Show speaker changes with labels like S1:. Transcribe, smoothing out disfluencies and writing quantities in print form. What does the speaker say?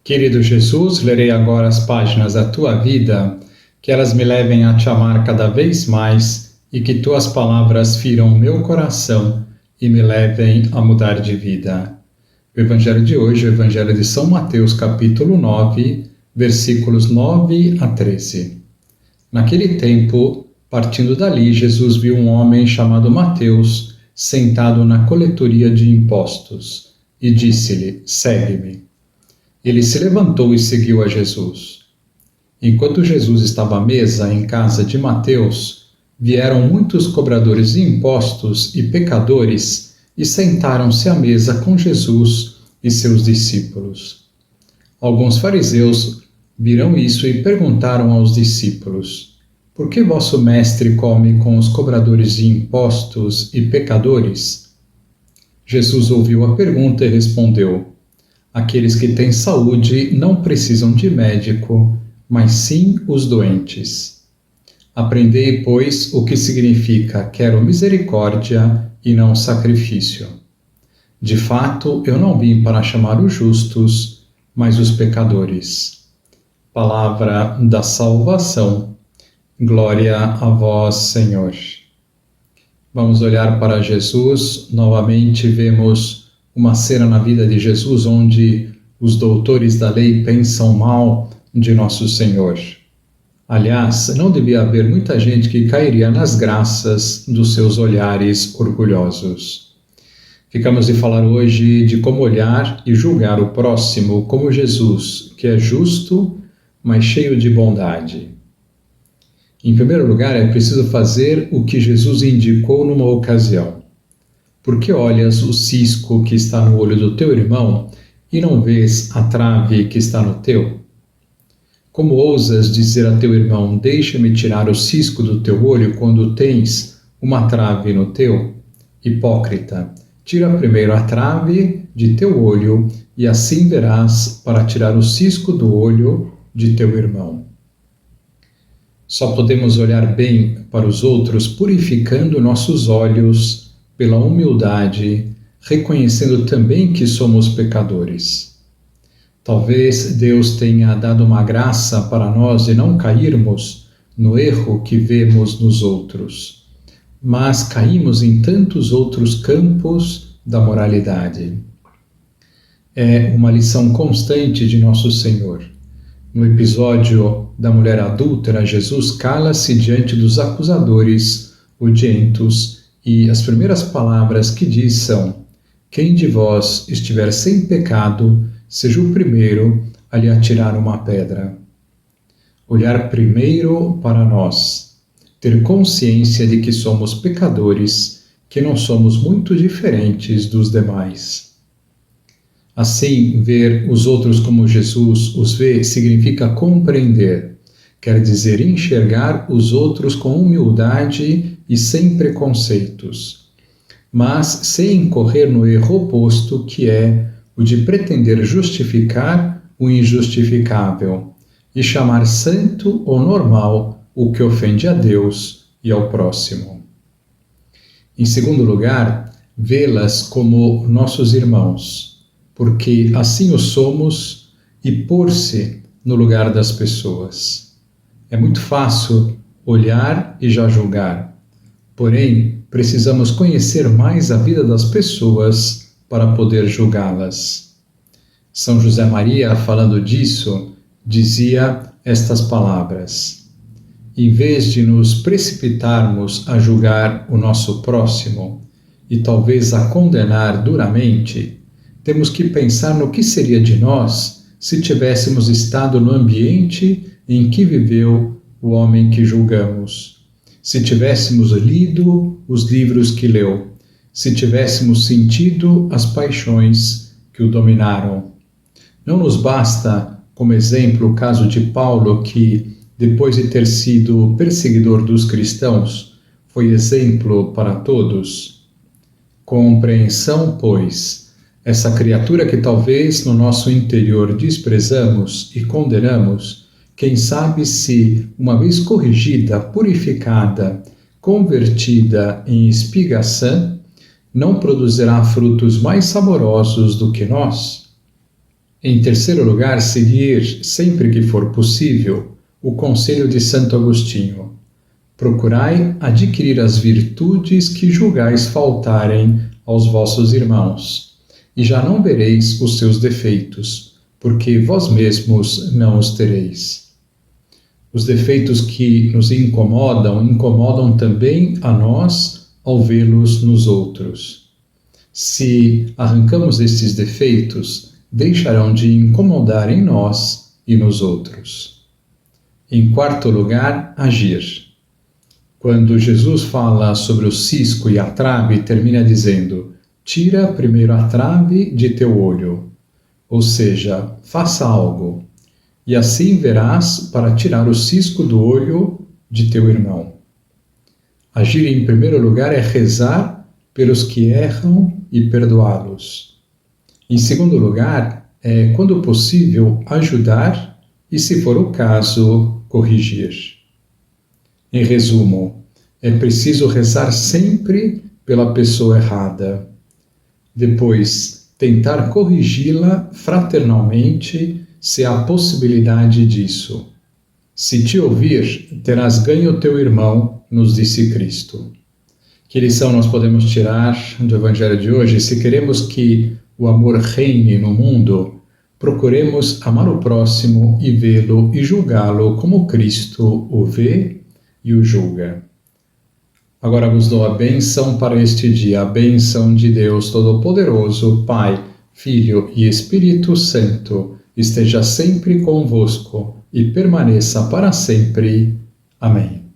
S1: Querido Jesus, lerei agora as páginas da tua vida, que elas me levem a te amar cada vez mais e que tuas palavras firam meu coração e me levem a mudar de vida. O Evangelho de hoje é o Evangelho de São Mateus, capítulo 9, versículos 9 a 13. Naquele tempo, partindo dali, Jesus viu um homem chamado Mateus sentado na coletoria de impostos e disse-lhe: segue-me. Ele se levantou e seguiu a Jesus. Enquanto Jesus estava à mesa em casa de Mateus, vieram muitos cobradores de impostos e pecadores e sentaram-se à mesa com Jesus e seus discípulos. Alguns fariseus viram isso e perguntaram aos discípulos: por que vosso mestre come com os cobradores de impostos e pecadores? Jesus ouviu a pergunta e respondeu: aqueles que têm saúde não precisam de médico, mas sim os doentes. Aprendei, pois, o que significa quero misericórdia e não sacrifício. De fato, eu não vim para chamar os justos, mas os pecadores. Palavra da salvação. Glória a vós, Senhor. Vamos olhar para Jesus. Novamente vemos uma cena na vida de Jesus onde os doutores da lei pensam mal de nosso Senhor. Aliás, não devia haver muita gente que cairia nas graças dos seus olhares orgulhosos. Ficamos de falar hoje de como olhar e julgar o próximo como Jesus, que é justo, mas cheio de bondade. Em primeiro lugar, é preciso fazer o que Jesus indicou numa ocasião. Por que olhas o cisco que está no olho do teu irmão e não vês a trave que está no teu? Como ousas dizer a teu irmão, deixa-me tirar o cisco do teu olho quando tens uma trave no teu? Hipócrita, tira primeiro a trave de teu olho e assim verás para tirar o cisco do olho de teu irmão. Só podemos olhar bem para os outros purificando nossos olhos pela humildade, reconhecendo também que somos pecadores. Talvez Deus tenha dado uma graça para nós de não cairmos no erro que vemos nos outros, mas caímos em tantos outros campos da moralidade. É uma lição constante de nosso Senhor. No episódio da mulher adúltera, Jesus cala-se diante dos acusadores odientos e as primeiras palavras que diz são: quem de vós estiver sem pecado, seja o primeiro a lhe atirar uma pedra. Olhar primeiro para nós, ter consciência de que somos pecadores, que não somos muito diferentes dos demais. Assim, ver os outros como Jesus os vê significa compreender, quer dizer enxergar os outros com humildade e sem preconceitos, mas sem incorrer no erro oposto, que é o de pretender justificar o injustificável e chamar santo ou normal o que ofende a Deus e ao próximo. Em segundo lugar, vê-las como nossos irmãos, porque assim o somos, e pôr-se no lugar das pessoas. É muito fácil olhar e já julgar. Porém, precisamos conhecer mais a vida das pessoas para poder julgá-las. São José Maria, falando disso, dizia estas palavras: em vez de nos precipitarmos a julgar o nosso próximo e talvez a condenar duramente, temos que pensar no que seria de nós se tivéssemos estado no ambiente em que viveu o homem que julgamos. Se tivéssemos lido os livros que leu, se tivéssemos sentido as paixões que o dominaram. Não nos basta, como exemplo, o caso de Paulo, que, depois de ter sido perseguidor dos cristãos, foi exemplo para todos? Compreensão, pois, essa criatura que talvez no nosso interior desprezamos e condenamos, quem sabe se, uma vez corrigida, purificada, convertida em espiga sã, não produzirá frutos mais saborosos do que nós? Em terceiro lugar, seguir, sempre que for possível, o conselho de Santo Agostinho. Procurai adquirir as virtudes que julgais faltarem aos vossos irmãos, e já não vereis os seus defeitos, porque vós mesmos não os tereis. Os defeitos que nos incomodam, incomodam também a nós ao vê-los nos outros. Se arrancamos estes defeitos, deixarão de incomodar em nós e nos outros. Em quarto lugar, agir. Quando Jesus fala sobre o cisco e a trave, termina dizendo: tira primeiro a trave de teu olho. Ou seja, faça algo, e assim verás para tirar o cisco do olho de teu irmão. Agir em primeiro lugar é rezar pelos que erram e perdoá-los. Em segundo lugar, é, quando possível, ajudar e, se for o caso, corrigir. Em resumo, é preciso rezar sempre pela pessoa errada. Depois, tentar corrigi-la fraternalmente, se há possibilidade disso. Se te ouvir, terás ganho o teu irmão, nos disse Cristo. Que lição nós podemos tirar do Evangelho de hoje? Se queremos que o amor reine no mundo, procuremos amar o próximo e vê-lo e julgá-lo como Cristo o vê e o julga. Agora vos dou a bênção para este dia, a bênção de Deus Todo-Poderoso, Pai, Filho e Espírito Santo, esteja sempre convosco e permaneça para sempre. Amém.